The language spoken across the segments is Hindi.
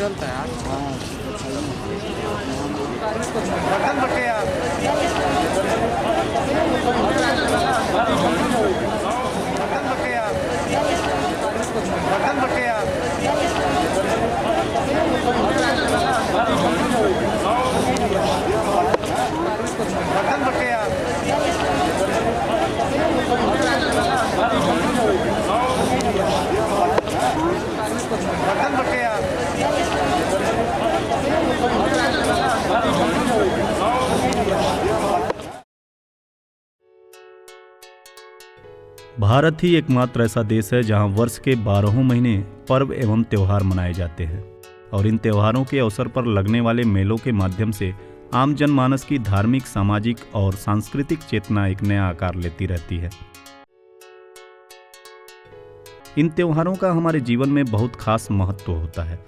चलता है यार। हाँ बर्तन बटे यार। बर्तन बटे यार। बर्तन बटे यार। बर्तन बटे यार। बर्तन बटे यार। भारत ही एकमात्र ऐसा देश है जहां वर्ष के 12 महीने पर्व एवं त्योहार मनाए जाते हैं और इन त्योहारों के अवसर पर लगने वाले मेलों के माध्यम से आम जनमानस की धार्मिक, सामाजिक और सांस्कृतिक चेतना एक नया आकार लेती रहती है। इन त्योहारों का हमारे जीवन में बहुत खास महत्व होता है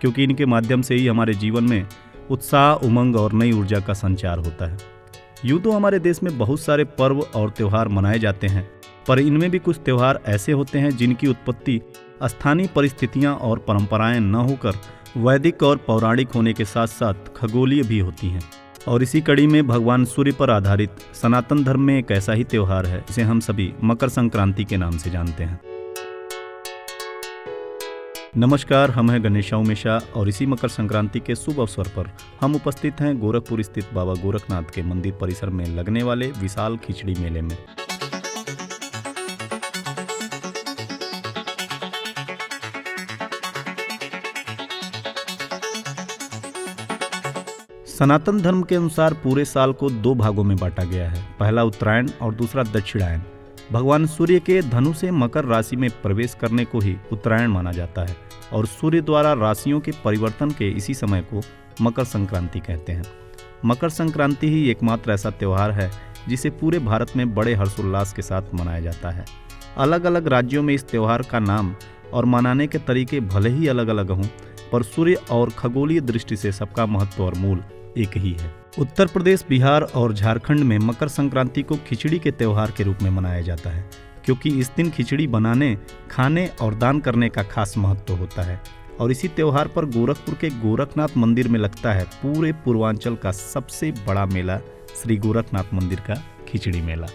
क्योंकि इनके माध्यम से ही हमारे जीवन में उत्साह, उमंग और नई ऊर्जा का संचार होता है। यूँ तो हमारे देश में बहुत सारे पर्व और त्योहार मनाए जाते हैं, पर इनमें भी कुछ त्योहार ऐसे होते हैं जिनकी उत्पत्ति स्थानीय परिस्थितियां और परंपराएं न होकर वैदिक और पौराणिक होने के साथ साथ खगोलीय भी होती हैं। और इसी कड़ी में भगवान सूर्य पर आधारित सनातन धर्म में एक ऐसा ही त्योहार है जिसे हम सभी मकर संक्रांति के नाम से जानते हैं। नमस्कार, हम हैं गणेश उमेशा और इसी मकर संक्रांति के शुभ अवसर पर हम उपस्थित हैं गोरखपुर स्थित बाबा गोरखनाथ के मंदिर परिसर में लगने वाले विशाल खिचड़ी मेले में। सनातन धर्म के अनुसार पूरे साल को 2 भागों में बांटा गया है, पहला उत्तरायण और दूसरा दक्षिणायन। भगवान सूर्य के धनु से मकर राशि में प्रवेश करने को ही उत्तरायण माना जाता है और सूर्य द्वारा राशियों के परिवर्तन के इसी समय को मकर संक्रांति कहते हैं। मकर संक्रांति ही एकमात्र ऐसा त्योहार है जिसे पूरे भारत में बड़े हर्षोल्लास के साथ मनाया जाता है। अलग अलग राज्यों में इस त्योहार का नाम और मनाने के तरीके भले ही अलग अलग हों, पर सूर्य और खगोलीय दृष्टि से सबका महत्व और मूल एक ही है। उत्तर प्रदेश, बिहार और झारखंड में मकर संक्रांति को खिचड़ी के त्योहार के रूप में मनाया जाता है क्योंकि इस दिन खिचड़ी बनाने, खाने और दान करने का खास महत्व होता है। और इसी त्योहार पर गोरखपुर के गोरखनाथ मंदिर में लगता है पूरे पूर्वांचल का सबसे बड़ा मेला, श्री गोरखनाथ मंदिर का खिचड़ी मेला।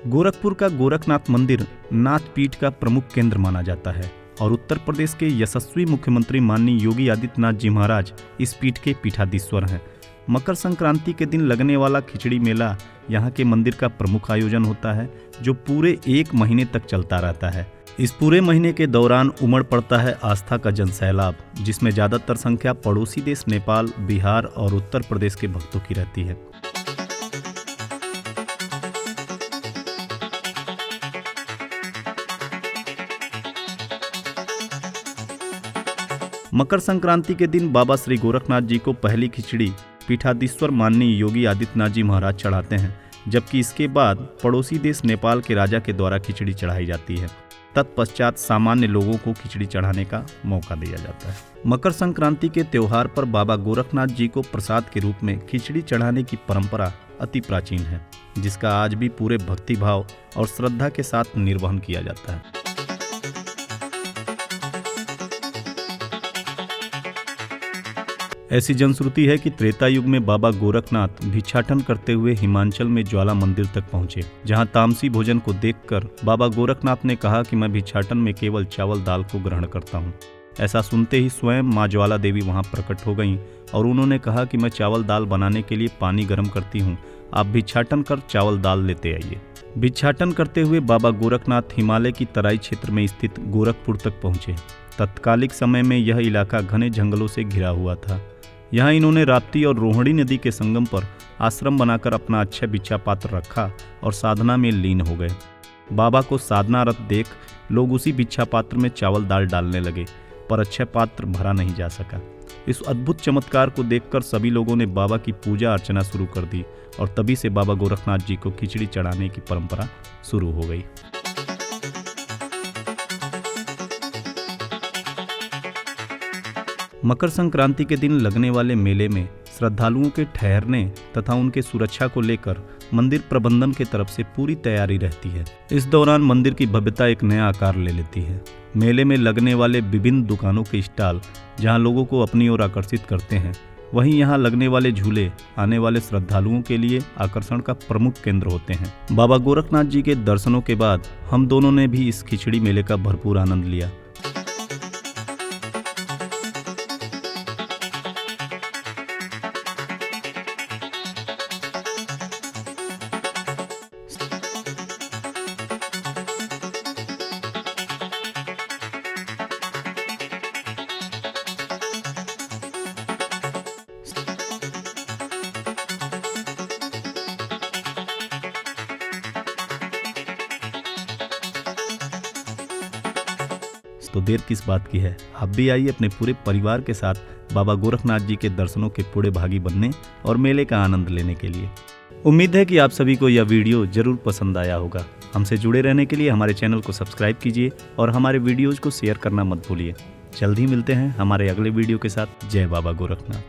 गोरखपुर का गोरखनाथ मंदिर नाथ पीठ का प्रमुख केंद्र माना जाता है और उत्तर प्रदेश के यशस्वी मुख्यमंत्री माननीय योगी आदित्यनाथ जी महाराज इस पीठ के पीठाधीश्वर हैं। मकर संक्रांति के दिन लगने वाला खिचड़ी मेला यहाँ के मंदिर का प्रमुख आयोजन होता है जो पूरे 1 महीने तक चलता रहता है। इस पूरे महीने के दौरान उमड़ पड़ता है आस्था का जनसैलाब, जिसमें ज़्यादातर संख्या पड़ोसी देश नेपाल, बिहार और उत्तर प्रदेश के भक्तों की रहती है। मकर संक्रांति के दिन बाबा श्री गोरखनाथ जी को पहली खिचड़ी पीठाधीश्वर माननीय योगी आदित्यनाथ जी महाराज चढ़ाते हैं, जबकि इसके बाद पड़ोसी देश नेपाल के राजा के द्वारा खिचड़ी चढ़ाई जाती है। तत्पश्चात सामान्य लोगों को खिचड़ी चढ़ाने का मौका दिया जाता है। मकर संक्रांति के त्योहार पर बाबा गोरखनाथ जी को प्रसाद के रूप में खिचड़ी चढ़ाने की परंपरा अति प्राचीन है, जिसका आज भी पूरे भक्तिभाव और श्रद्धा के साथ निर्वहन किया जाता है। ऐसी जनश्रुति है कि त्रेता युग में बाबा गोरखनाथ भिक्षाटन करते हुए हिमाचल में ज्वाला मंदिर तक पहुंचे, जहां तामसी भोजन को देखकर बाबा गोरखनाथ ने कहा कि मैं भिक्षाटन में केवल चावल दाल को ग्रहण करता हूं। ऐसा सुनते ही स्वयं माँ ज्वाला देवी वहां प्रकट हो गईं और उन्होंने कहा कि मैं चावल दाल बनाने के लिए पानी गर्म करती हूँ, आप भिक्षाटन कर चावल दाल लेते आइए। भिक्षाटन करते हुए बाबा गोरखनाथ हिमालय की तराई क्षेत्र में स्थित गोरखपुर तक पहुंचे। तत्कालिक समय में यह इलाका घने जंगलों से घिरा हुआ था। यहाँ इन्होंने राप्ती और रोहिणी नदी के संगम पर आश्रम बनाकर अपना अक्षय भिक्षा पात्र रखा और साधना में लीन हो गए। बाबा को साधनारत देख लोग उसी भिक्षा पात्र में चावल दाल डालने लगे, पर अक्षय पात्र भरा नहीं जा सका। इस अद्भुत चमत्कार को देखकर सभी लोगों ने बाबा की पूजा अर्चना शुरू कर दी और तभी से बाबा गोरखनाथ जी को खिचड़ी चढ़ाने की परंपरा शुरू हो गई। मकर संक्रांति के दिन लगने वाले मेले में श्रद्धालुओं के ठहरने तथा उनके सुरक्षा को लेकर मंदिर प्रबंधन की तरफ से पूरी तैयारी रहती है। इस दौरान मंदिर की भव्यता एक नया आकार ले लेती है। मेले में लगने वाले विभिन्न दुकानों के स्टॉल जहां लोगों को अपनी ओर आकर्षित करते हैं, वहीं यहां लगने वाले झूले आने वाले श्रद्धालुओं के लिए आकर्षण का प्रमुख केंद्र होते हैं। बाबा गोरखनाथ जी के दर्शनों के बाद हम दोनों ने भी इस खिचड़ी मेले का भरपूर आनंद लिया। तो देर किस बात की है, आप भी आइए अपने पूरे परिवार के साथ बाबा गोरखनाथ जी के दर्शनों के पूरे भागी बनने और मेले का आनंद लेने के लिए। उम्मीद है कि आप सभी को यह वीडियो जरूर पसंद आया होगा। हमसे जुड़े रहने के लिए हमारे चैनल को सब्सक्राइब कीजिए और हमारे वीडियोज को शेयर करना मत भूलिए। जल्द ही मिलते हैं हमारे अगले वीडियो के साथ। जय बाबा गोरखनाथ।